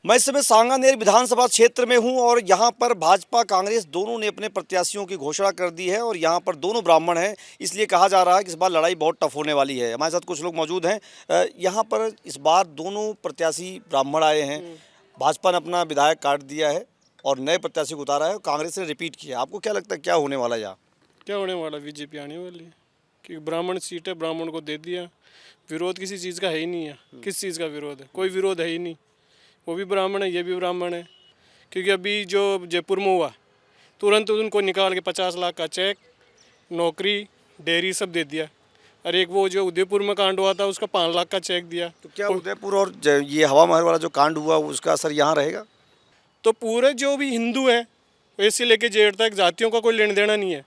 मैं इस समय सांगानेर विधानसभा क्षेत्र में हूं और यहां पर भाजपा कांग्रेस दोनों ने अपने प्रत्याशियों की घोषणा कर दी है और यहां पर दोनों ब्राह्मण हैं, इसलिए कहा जा रहा है कि इस बार लड़ाई बहुत टफ होने वाली है। हमारे साथ कुछ लोग मौजूद हैं। यहां पर इस बार दोनों प्रत्याशी ब्राह्मण आए हैं। भाजपा ने अपना विधायक काट दिया है और नए प्रत्याशी को उतारा है, कांग्रेस ने रिपीट किया। आपको क्या लगता है क्या होने वाला है यहाँ? क्या होने वाला? बीजेपी आने वाली है क्योंकि ब्राह्मण सीट है, ब्राह्मण को दे दिया। विरोध किसी चीज़ का है ही नहीं है। किस चीज़ का विरोध है? कोई विरोध है ही नहीं। वो भी ब्राह्मण है, ये भी ब्राह्मण है। क्योंकि अभी जो जयपुर में हुआ, तुरंत उनको निकाल के 50 लाख का चेक, नौकरी, डेयरी सब दे दिया। और एक वो जो उदयपुर में कांड हुआ था उसका 5 लाख का चेक दिया। तो क्या उदयपुर और ये हवा महल वाला जो कांड हुआ उसका असर यहाँ रहेगा? तो पूरे जो भी हिंदू हैं, ऐसे लेके जेठ तक जातियों का कोई लेना देना नहीं है।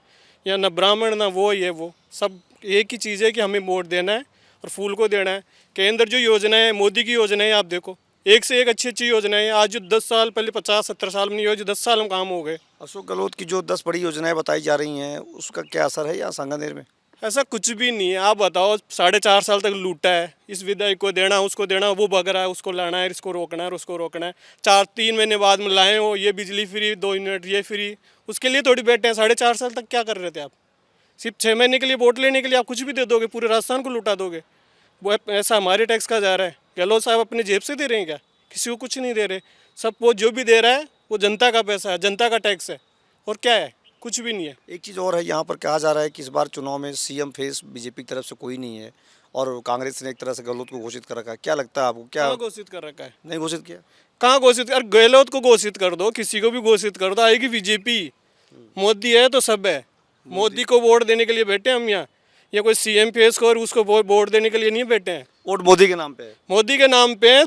या ना ब्राह्मण ना वो ये वो सब एक ही चीज़ है कि हमें वोट देना है और फूल को देना है। केंद्र जो योजना है, मोदी की योजना है, आप देखो एक से एक अच्छी अच्छी योजना है। आज जो 10 साल पहले 50-70 साल में नहीं हुआ, जो 10 साल में काम हो गए। अशोक गहलोत की जो 10 बड़ी योजनाएं बताई जा रही हैं उसका क्या असर है यहाँ सांगानेर में? ऐसा कुछ भी नहीं है। आप बताओ, 4.5 साल तक लूटा है। इस विधायक को देना, उसको देना, वो भग रहा है, उसको लाना है, इसको रोकना है और उसको रोकना है। 3 महीने बाद में लाए हो, ये बिजली फ्री, 2 यूनिट ये फ्री। उसके लिए थोड़ी बैठे हैं। 4.5 साल तक क्या कर रहे थे आप? सिर्फ 6 महीने के लिए वोट लेने के लिए आप कुछ भी दे दोगे, पूरे राजस्थान को लुटा दोगे। वो ऐसा हमारे टैक्स का जा रहा है। गहलोत साहब अपने जेब से दे रहे हैं क्या? किसी को कुछ नहीं दे रहे। सब वो जो भी दे रहा है वो जनता का पैसा है, जनता का टैक्स है। और क्या है? कुछ भी नहीं है। एक चीज़ और है, यहाँ पर कहा जा रहा है कि इस बार चुनाव में सीएम फेस बीजेपी की तरफ से कोई नहीं है और कांग्रेस ने एक तरह से गहलोत को घोषित कर रखा है। क्या लगता है आपको? क्या कहाँ घोषित कर रखा है? नहीं घोषित किया? कहाँ घोषित? अरे गहलोत को घोषित कर दो, किसी को भी घोषित कर दो, आएगी बीजेपी। मोदी है तो सब है। मोदी को वोट देने के लिए बैठे हम यहाँ। या कोई सीएम फेस को और उसको वोट देने के लिए नहीं बैठे हैं। वोट मोदी के नाम पे है। मोदी के नाम पे है,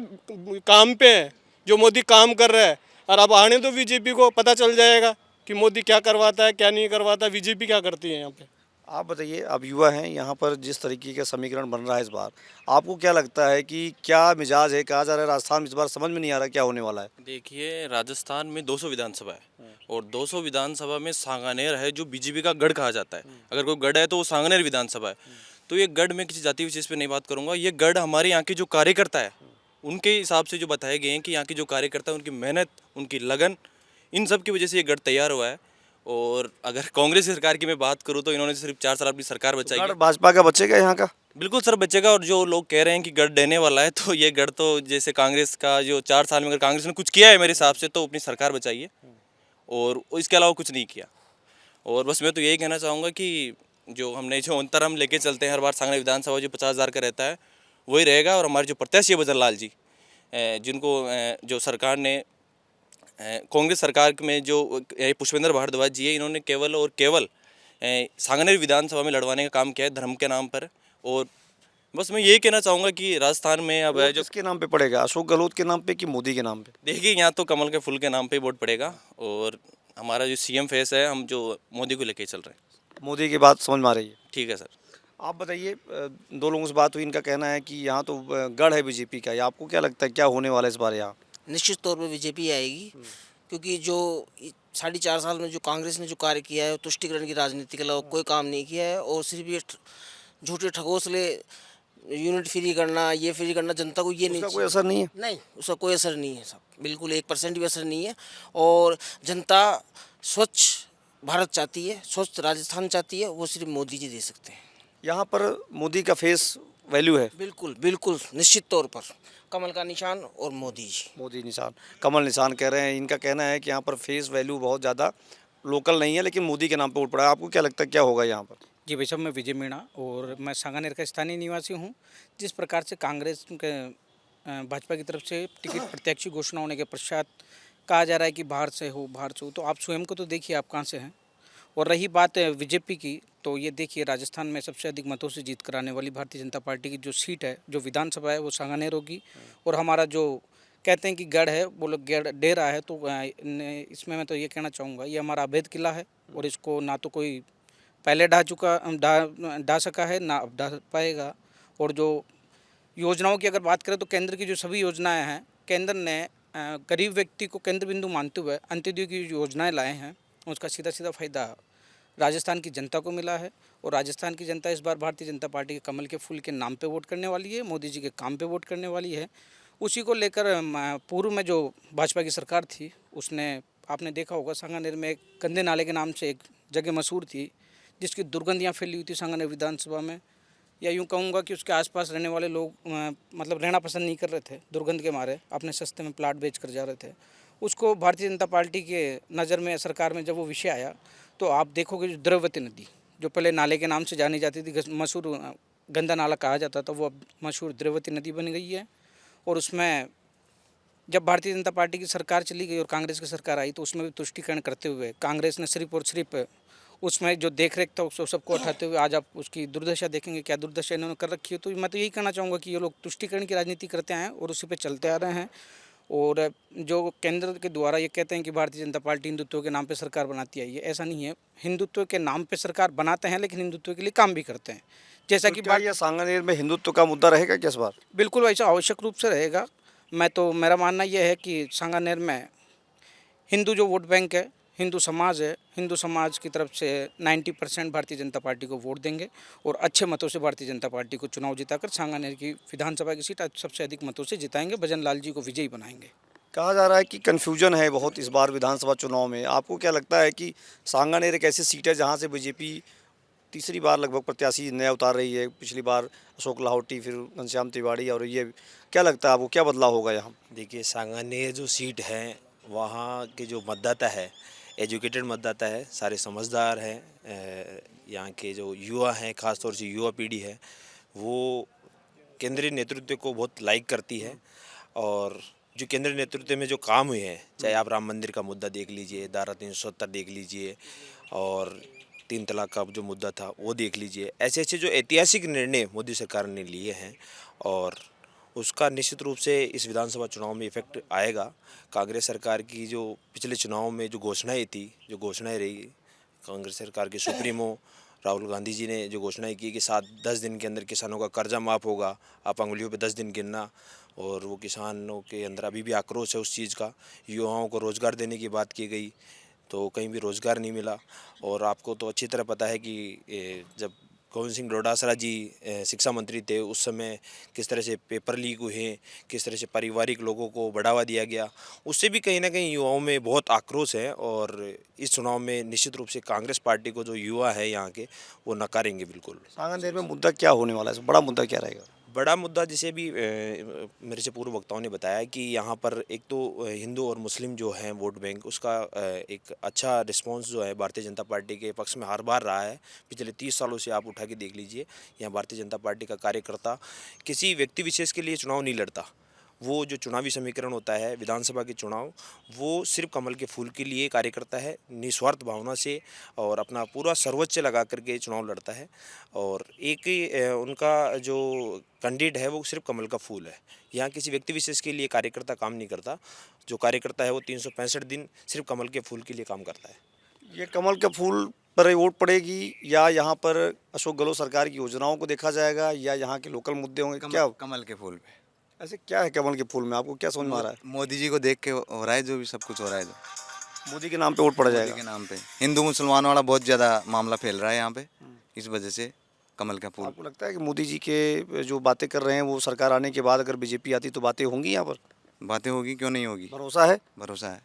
काम पे है। जो मोदी काम कर रहा है। और अब आने तो बीजेपी को पता चल जाएगा कि मोदी क्या करवाता है, क्या नहीं करवाता, बीजेपी क्या करती है यहाँ पे। आप बताइए, आप युवा हैं, यहाँ पर जिस तरीके का समीकरण बन रहा है इस बार, आपको क्या लगता है कि क्या मिजाज है? कहा जा रहा है राजस्थान में इस बार समझ में नहीं आ रहा क्या होने वाला है। देखिए, राजस्थान में 200 विधानसभा है और 200 विधानसभा में सांगानेर है जो बीजेपी का गढ़ कहा जाता है। अगर कोई गढ़ है तो वो सांगानेर विधानसभा है। तो ये गढ़, में किसी जाति विशेष पे नहीं बात करूंगा, ये गढ़ हमारे यहाँ के जो कार्यकर्ता है उनके हिसाब से जो बताए गए हैं कि यहाँ के जो कार्यकर्ता है उनकी मेहनत, उनकी लगन, इन सब की वजह से ये गढ़ तैयार हुआ है। और अगर कांग्रेस सरकार की मैं बात करूँ तो इन्होंने सिर्फ 4 साल अपनी सरकार बचाई है। गढ़ भाजपा का बचेगा यहाँ का? बिल्कुल सर बचेगा। और जो लोग कह रहे हैं कि गढ़ देने वाला है, तो ये गढ़ तो जैसे कांग्रेस का जो 4 साल में अगर कांग्रेस ने कुछ किया है मेरे हिसाब से तो अपनी सरकार बचाई है और इसके अलावा कुछ नहीं किया। और बस मैं तो यही कहना चाहूँगा कि जो हमने जो अंतर हम लेके चलते हैं हर बार सांगनेर विधानसभा जो 50,000 का रहता है वही रहेगा। और हमारे जो प्रत्याशी है बजर लाल जी, जिनको जो सरकार ने कांग्रेस सरकार में जो पुष्पेंद्र भारद्वाज जी है, इन्होंने केवल और केवल सांगनेर विधानसभा में लड़वाने का काम किया है धर्म के नाम पर। और बस मैं यही कहना चाहूँगा कि राजस्थान में अब है जो किसके नाम पे पड़ेगा, अशोक गहलोत के नाम पे कि मोदी के नाम पे? देखिए, यहाँ तो कमल के फूल के नाम पे वोट पड़ेगा और हमारा जो सीएम फेस है हम जो मोदी को लेके चल रहे हैं। मोदी की बात समझ में आ रही है। ठीक है सर। आप बताइए, दो लोगों से बात हुई, इनका कहना है कि यहाँ तो गढ़ है बीजेपी का। या आपको क्या लगता है क्या होने वाला है इस बार यहाँ? निश्चित तौर पे बीजेपी आएगी क्योंकि जो 4.5 साल में जो कांग्रेस ने जो कार्य किया है, तुष्टिकरण की राजनीति के अलावा कोई काम नहीं किया है। और सिर्फ ये झूठे ठगोसले, यूनिट फ्री करना, ये फ्री करना, जनता को ये नहीं उसका कोई असर नहीं है? नहीं, उसका कोई असर नहीं है साहब, बिल्कुल 1% भी असर नहीं है। और जनता स्वच्छ भारत चाहती है, स्वच्छ राजस्थान चाहती है, वो सिर्फ मोदी जी दे सकते हैं। यहाँ पर मोदी का फेस वैल्यू है? बिल्कुल बिल्कुल निश्चित तौर पर कमल का निशान और मोदी जी। मोदी निशान, कमल निशान कह रहे हैं। इनका कहना है कि यहाँ पर फेस वैल्यू बहुत ज़्यादा लोकल नहीं है, लेकिन मोदी के नाम पे वोट पड़ा है। आपको क्या लगता है क्या होगा यहाँ पर? जी भाई साहब, मैं विजय मीणा और मैं सांगानेर का स्थानीय निवासी हूँ। जिस प्रकार से कांग्रेस के भाजपा की तरफ से टिकट प्रत्याशी घोषणा होने के पश्चात कहा जा रहा है कि बाहर से हो, बाहर से हो, तो आप स्वयं को तो देखिए आप कहाँ से हैं। और रही बात बीजेपी की, तो ये देखिए राजस्थान में सबसे अधिक मतों से जीत कराने वाली भारतीय जनता पार्टी की जो सीट है, जो विधानसभा है, वो सांगानेर होगी। और हमारा जो कहते हैं कि गढ़ है, वो लोग गढ़ डेरा है, तो इसमें मैं तो ये कहना चाहूँगा ये हमारा अवैध किला है और इसको ना तो कोई पहले ढा सका है, ना अब ढा पाएगा। और जो योजनाओं की अगर बात करें तो केंद्र की जो सभी योजनाएं हैं, केंद्र ने गरीब व्यक्ति को केंद्र बिंदु मानते हुए अंत्योदय की जो योजनाएं लाए हैं, उसका सीधा सीधा फ़ायदा राजस्थान की जनता को मिला है। और राजस्थान की जनता इस बार भारतीय जनता पार्टी के कमल के फूल के नाम पे वोट करने वाली है, मोदी जी के काम पे वोट करने वाली है। उसी को लेकर पूर्व में जो भाजपा की सरकार थी उसने, आपने देखा होगा, सांगानेर में एक गंदे नाले के नाम से एक जगह मशहूर थी जिसकी दुर्गंधियाँ फैली हुई थी सांगानेर विधानसभा में, या यूँ कहूँगा कि उसके आसपास रहने वाले लोग मतलब रहना पसंद नहीं कर रहे थे, दुर्गंध के मारे अपने सस्ते में प्लाट बेच कर जा रहे थे। उसको भारतीय जनता पार्टी के नज़र में, सरकार में जब वो विषय आया तो आप देखोगे जो द्रव्यवती नदी जो पहले नाले के नाम से जानी जाती थी, मशहूर गंदा नाला कहा जाता था, वो अब मशहूर द्रव्यवती नदी बन गई है। और उसमें जब भारतीय जनता पार्टी की सरकार चली गई और कांग्रेस की सरकार आई तो उसमें भी तुष्टिकरण करते हुए कांग्रेस ने सिर्फ और सिर्फ उसमें जो देख रेख था उसको सबको उठाते हुए आज आप उसकी दुर्दशा देखेंगे, क्या दुर्दशा इन्होंने कर रखी है। तो मैं तो यही कहना चाहूँगा कि ये लोग तुष्टिकरण की राजनीति करते हैं और उसी पे चलते आ रहे हैं। और जो केंद्र के द्वारा ये कहते हैं कि भारतीय जनता पार्टी हिंदुत्व के नाम पे सरकार बनाती आई है, ऐसा नहीं है। हिंदुत्व के नाम पे सरकार बनाते हैं लेकिन हिंदुत्व के लिए काम भी करते हैं। जैसा तो कि क्या यह सांगानेर में हिंदुत्व का मुद्दा रहेगा क्या इस बार? बिल्कुल वैसा आवश्यक रूप से रहेगा। मेरा मानना यह है कि सांगानेर में हिंदू जो वोट बैंक है, हिंदू समाज है, हिंदू समाज की तरफ से 90% भारतीय जनता पार्टी को वोट देंगे और अच्छे मतों से भारतीय जनता पार्टी को चुनाव जिताकर सांगानेर की विधानसभा की सीट सबसे अधिक मतों से जिताएंगे, भजन लाल जी को विजयी बनाएंगे। कहा जा रहा है कि कन्फ्यूजन है बहुत इस बार विधानसभा चुनाव में। आपको क्या लगता है कि सांगानेर एक ऐसी सीट है जहाँ से बीजेपी तीसरी बार लगभग प्रत्याशी नया उतार रही है? पिछली बार अशोक लाहौटी, फिर घनश्याम तिवाड़ी, और ये क्या लगता है आपको, क्या बदलाव होगा यहाँ? देखिए, सांगानेर जो सीट है वहाँ के जो मतदाता है एजुकेटेड मतदाता है, सारे समझदार हैं। यहाँ के जो युवा हैं, ख़ास तौर से युवा पीढ़ी है, वो केंद्रीय नेतृत्व को बहुत लाइक करती है। और जो केंद्रीय नेतृत्व में जो काम हुए हैं, चाहे आप राम मंदिर का मुद्दा देख लीजिए, धारा 370 देख लीजिए, और 3 तलाक का जो मुद्दा था वो देख लीजिए, ऐसे ऐसे जो ऐतिहासिक निर्णय मोदी सरकार ने लिए हैं और उसका निश्चित रूप से इस विधानसभा चुनाव में इफेक्ट आएगा। कांग्रेस सरकार की जो पिछले चुनाव में जो घोषणाएं थी, जो घोषणाएं रही, कांग्रेस सरकार के सुप्रीमो राहुल गांधी जी ने जो घोषणाएं की कि 7-10 दिन के अंदर किसानों का कर्जा माफ़ होगा, आप अंगुलियों पे 10 दिन गिनना, और वो किसानों के अंदर अभी भी आक्रोश है उस चीज़ का। युवाओं को रोज़गार देने की बात की गई तो कहीं भी रोज़गार नहीं मिला। और आपको तो अच्छी तरह पता है कि जब गोविंद सिंह डोटासरा जी शिक्षा मंत्री थे उस समय किस तरह से पेपर लीक हुए, किस तरह से पारिवारिक लोगों को बढ़ावा दिया गया, उससे भी कहीं ना कहीं युवाओं में बहुत आक्रोश है। और इस चुनाव में निश्चित रूप से कांग्रेस पार्टी को जो युवा है यहाँ के, वो नकारेंगे बिल्कुल। सांगानेर में मुद्दा क्या होने वाला है, बड़ा मुद्दा क्या रहेगा? बड़ा मुद्दा जैसे भी मेरे से पूर्व वक्ताओं ने बताया कि यहाँ पर एक तो हिंदू और मुस्लिम जो हैं वोट बैंक, उसका एक अच्छा रिस्पांस जो है भारतीय जनता पार्टी के पक्ष में हर बार रहा है। पिछले 30 सालों से आप उठा के देख लीजिए, यहाँ भारतीय जनता पार्टी का कार्यकर्ता किसी व्यक्ति विशेष के लिए चुनाव नहीं लड़ता। वो जो चुनावी समीकरण होता है विधानसभा के चुनाव, वो सिर्फ कमल के फूल के लिए कार्य करता है, निस्वार्थ भावना से, और अपना पूरा सर्वोच्च लगा करके चुनाव लड़ता है। और एक उनका जो कैंडिडेट है वो सिर्फ कमल का फूल है। यहाँ किसी व्यक्ति विशेष के लिए कार्यकर्ता काम नहीं करता। जो कार्यकर्ता है वो 365 दिन सिर्फ कमल के फूल के लिए काम करता है। ये कमल के फूल पर वोट पड़ेगी या यहाँ पर अशोक गहलोत सरकार की योजनाओं को देखा जाएगा या यहाँ के लोकल मुद्दे होंगे? क्या कमल के फूल पे ऐसे क्या है कमल के फूल में, आपको क्या समझ में आ रहा है? मोदी जी को देख के हो रहा है, जो भी सब कुछ हो रहा है, जो मोदी के नाम पे वोट पड़ा मोदी जाएगा। के नाम पे हिंदू मुसलमान वाला बहुत ज़्यादा मामला फैल रहा है यहाँ पे, इस वजह से कमल का फूल। आपको लगता है कि मोदी जी के जो बातें कर रहे हैं वो सरकार आने के बाद अगर बीजेपी आती तो बातें होंगी यहाँ पर? बातें होगी, क्यों नहीं होगी, भरोसा है? भरोसा है।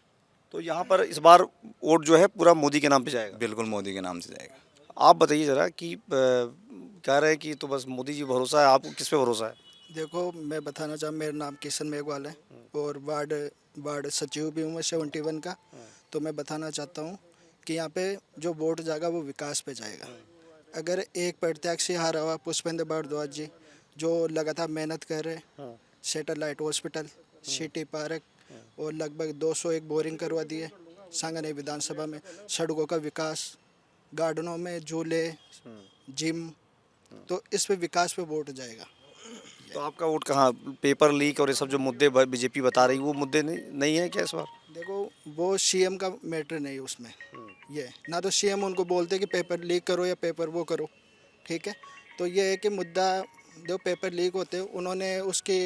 तो यहाँ पर इस बार वोट जो है पूरा मोदी के नाम पे जाएगा? बिल्कुल मोदी के नाम से जाएगा। आप बताइए ज़रा कि कह रहे हैं कि तो बस मोदी जी भरोसा है, आपको किस पे भरोसा है? देखो, मैं बताना चाहूँ, मेरा नाम किशन मेघवाल है और वार्ड सचिव भी हूँ मैं 71 का। तो मैं बताना चाहता हूँ कि यहाँ पे जो वोट जाएगा वो विकास पे जाएगा। अगर एक प्रत्याशी हारा हुआ पुष्पेंद्र भारद्वाज जी, जो लगातार मेहनत कर रहे हैं, सैटेलाइट हॉस्पिटल, सिटी पार्क और लगभग 201 बोरिंग करवा दिए सांगानेर विधानसभा में, सड़कों का विकास, गार्डनों में झूले, जिम, तो इस पे विकास पे वोट जाएगा। तो आपका वोट कहाँ, पेपर लीक और ये सब जो मुद्दे बीजेपी बता रही वो मुद्दे नहीं है क्या इस बार? देखो, वो सीएम का मैटर नहीं उसमें, ये ना तो सीएम उनको बोलते कि पेपर लीक करो या पेपर वो करो, ठीक है। तो ये है कि मुद्दा जो पेपर लीक होते हैं उन्होंने उसकी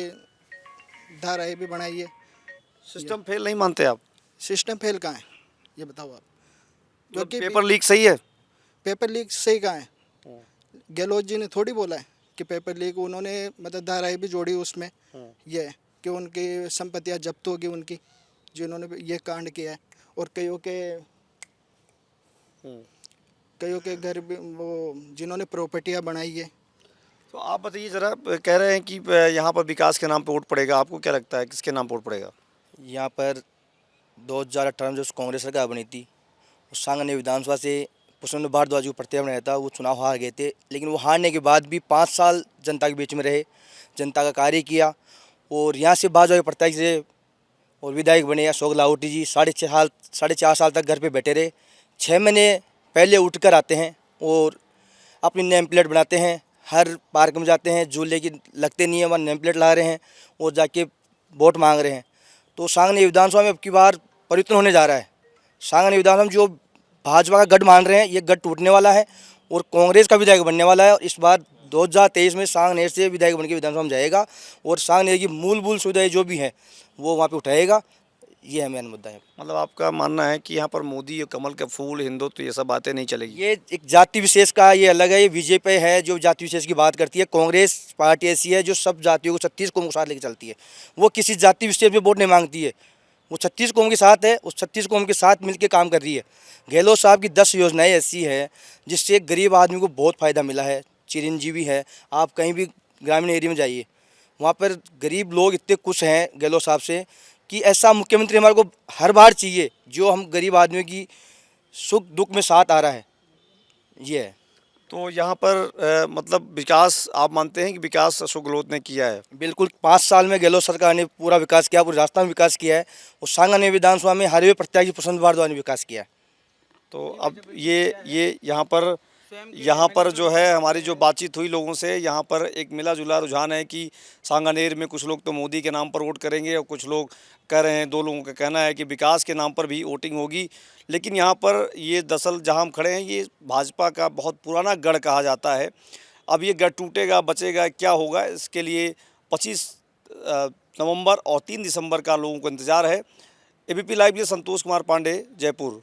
धाराएं भी बनाई है। सिस्टम फेल नहीं मानते आप? सिस्टम फेल कहाँ है ये बताओ आप? क्योंकि पेपर लीक सही है? पेपर लीक सही कहाँ है? गहलोत जी ने थोड़ी बोला है कि पेपर लीक, उन्होंने मतलब धाराएं भी जोड़ी उसमें। ये कि उनकी संपत्तियां जब्त होगी उनकी, जिन्होंने ये कांड किया है। और कईयों के घर भी वो जिन्होंने प्रॉपर्टियां बनाई है। तो आप बताइए ज़रा, कह रहे हैं कि यहाँ पर विकास के नाम पे वोट पड़ेगा, आपको क्या लगता है किसके नाम पे वोट पड़ेगा? यहाँ पर 2018 में जो कांग्रेस सरकार बनी थी, उस सांगने विधानसभा से पुष्पेंद्र भारद्वाज को प्रत्याशी बनाया था। वो चुनाव हार गए थे, लेकिन वो हारने के बाद भी 5 साल जनता के बीच में रहे, जनता का कार्य किया। और यहाँ से भाजपा के प्रत्याशी से और विधायक बने अशोक लाहौटी जी, 4.5 साल तक घर पे बैठे रहे। 6 महीने पहले उठ कर आते हैं और अपनी नेम प्लेट बनाते हैं, हर पार्क में जाते हैं, झूले की लगते नहीं है, वहाँ नेम प्लेट ला रहे हैं और जाके वोट मांग रहे हैं। तो सांगनेर विधानसभा में अब की बार परिवर्तन होने जा रहा है। सांगनेर विधानसभा में जो भाजपा का गढ़ मान रहे हैं, ये गढ़ टूटने वाला है और कांग्रेस का विधायक बनने वाला है। और इस बार 2023 में सांगनेर से विधायक बन के विधानसभा में जाएगा और सांगनेर की मूलभूत सुविधाएं जो भी हैं वो वहाँ पे उठाएगा। ये है मेन मुद्दा है। मतलब आपका मानना है कि यहाँ पर मोदी, कमल के फूल, हिंदुत्व, ये सब बातें नहीं चलेगी? ये एक जाति विशेष का ये अलग है। ये बीजेपी है जो जाति विशेष की बात करती है। कांग्रेस पार्टी ऐसी है जो सब जातियों को 36 कौम के साथ लेकर चलती है। वो किसी जाति विशेष पे वोट नहीं मांगती है, वो 36 कौम के साथ है, उस 36 कौम के साथ मिलकर काम कर रही है। गहलोत साहब की 10 योजनाएं ऐसी है जिससे गरीब आदमी को बहुत फ़ायदा मिला है। चिरंजीवी है, आप कहीं भी ग्रामीण एरिया में जाइए, वहाँ पर गरीब लोग इतने खुश हैं गहलोत साहब से कि ऐसा मुख्यमंत्री हमारे को हर बार चाहिए जो हम गरीब आदमियों की सुख दुख में साथ आ रहा है। ये है। तो यहाँ पर मतलब विकास आप मानते हैं कि विकास अशोक गहलोत ने किया है? बिल्कुल, 5 साल में गहलोत सरकार ने पूरा विकास किया, पूरे राजस्थान में विकास किया है। और सांगनेर विधानसभा में हर वे प्रत्याशी पुष्पेंद्र भारद्वाज ने विकास किया है। तो अब ये यहाँ पर जो है हमारी जो बातचीत हुई लोगों से, यहाँ पर एक मिला जुला रुझान है कि सांगनेर में कुछ लोग तो मोदी के नाम पर वोट करेंगे और कुछ लोग कह रहे हैं, 2 लोगों का कहना है कि विकास के नाम पर भी वोटिंग होगी। लेकिन यहाँ पर ये दरअसल जहाँ हम खड़े हैं, ये भाजपा का बहुत पुराना गढ़ कहा जाता है। अब ये गढ़ टूटेगा, बचेगा, क्या होगा, इसके लिए 25 नवंबर और 3 दिसंबर का लोगों को इंतज़ार है। एबीपी लाइव के लिए संतोष कुमार पांडे, जयपुर।